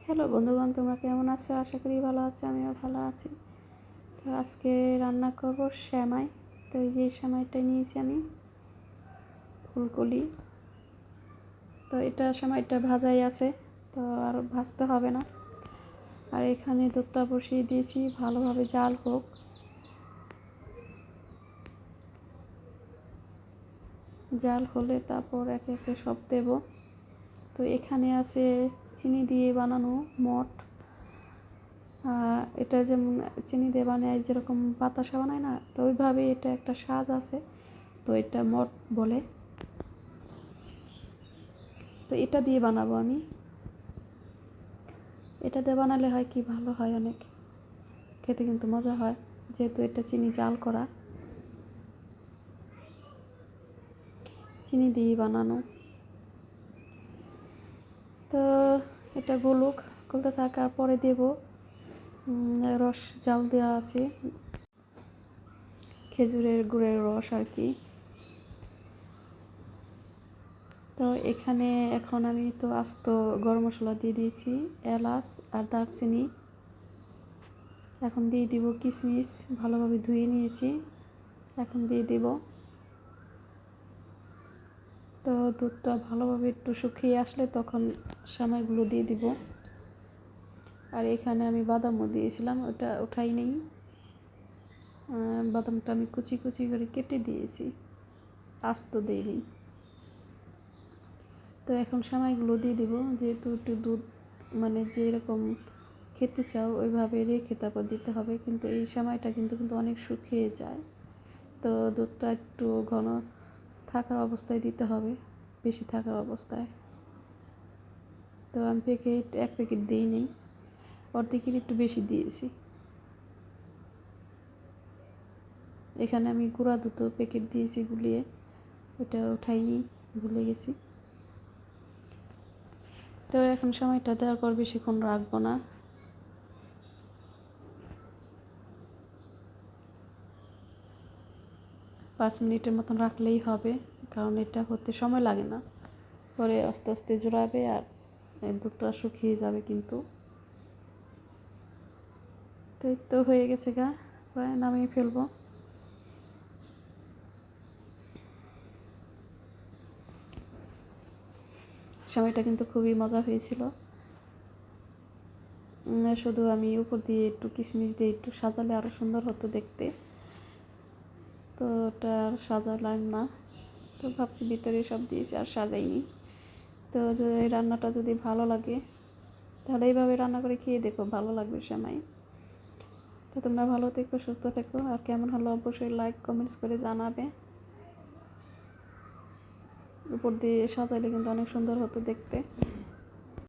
Hello বন্ধুগণ, তোমরা কেমন আছো? আশা করি ভালো আছো, আমিও ভালো আছি। তো আজকে রান্না করব সেমাই। তো এই যে সেমাইটা নিয়েছি আমি, ফুলকলি। তো এটা সেমাইটা ভাজাই আছে, তো আর ভাজতে হবে না। আর এখানে দুধটা বসিয়ে দিয়েছি, ভালোভাবে জাল হোক। জাল হলে তারপর একে একে সব দেব। তো এখানে আছে চিনি দিয়ে বানানো মট। এটা যেমন চিনি দিয়ে বানায়, যেরকম বাতাসা বানায় না, তো ওইভাবেই এটা একটা সাজ আছে। তো এটা মট বলে। তো এটা দিয়ে বানাবো আমি। এটা দিয়ে বানালে হয় কি, ভালো হয় অনেক, খেতে কিন্তু মজা হয়, যেহেতু এটা চিনি জাল করা, চিনি দিয়ে বানানো। তো এটা গলুক, গলতে থাকার পরে দেব রস। জাল দেওয়া আছে খেজুরের গুড়ের রস আর কি। তো এখানে এখন আমি তো আস্ত গরম মশলা দিয়ে দিয়েছি, এলাচ আর দারচিনি। এখন দিয়ে দিব কিশমিশ, ভালোভাবে ধুয়ে নিয়েছি, এখন দিয়ে দিব। তো দুধটা ভালোভাবে একটু শুকিয়ে আসলে তখন সেমাইগুলো দিয়ে দিব। আর এখানে আমি বাদামও দিয়েছিলাম, ওটা ওঠাই নেই। বাদামটা আমি কুচি কুচি করে কেটে দিয়েছি, আস্ত দিইনি। তো এখন সেমাইগুলো দিয়ে দিব, যেহেতু একটু দুধ মানে যেরকম খেতে চাও ওইভাবে রেখে তারপর দিতে হবে। কিন্তু এই সেমাইটা কিন্তু অনেক শুকিয়ে যায়, তো দুধটা একটু ঘন থাকার অবস্থায় দিতে হবে, বেশি থাকার অবস্থায়। তো আমি এক প্যাকেট দিই নেই, অর্ধেকের একটু বেশি দিয়েছি। এখানে আমি গুঁড়া দুধ প্যাকেট দিয়েছি গুলিয়ে, ওটা উঠাইনি, ভুলে গেছি। তো এখন সময়টা দেওয়ার পর বেশিক্ষণ রাখবো না, 5 মিনিটের মতন রাখলেই হবে, কারণ এটা হতে সময় লাগে না। পরে আস্তে আস্তে জোড়াবে আর দুধটা শুকিয়ে যাবে কিন্তু। তো এই তো হয়ে গেছে গা, প্রায় নামিয়ে ফেলবো। সময়টা কিন্তু খুবই মজা হয়েছিল। শুধু আমি উপর দিয়ে একটু কিশমিশ দিয়ে একটু সাজালে আরও সুন্দর হতো দেখতে, তো ওটা আর সাজালাম না। তো ভাবছি ভিতরে সব দিয়েছি, আর সাজাইনি। তো এই রান্নাটা যদি ভালো লাগে তাহলে এইভাবে রান্না করে খেয়ে দেখো, ভালো লাগবে সেমাই। তো তোমরা ভালো থেকো, সুস্থ থেকো, আর কেমন হলো অবশ্যই লাইক কমেন্টস করে জানাবে। উপর দিয়ে সাজাইলে কিন্তু অনেক সুন্দর হতো দেখতে।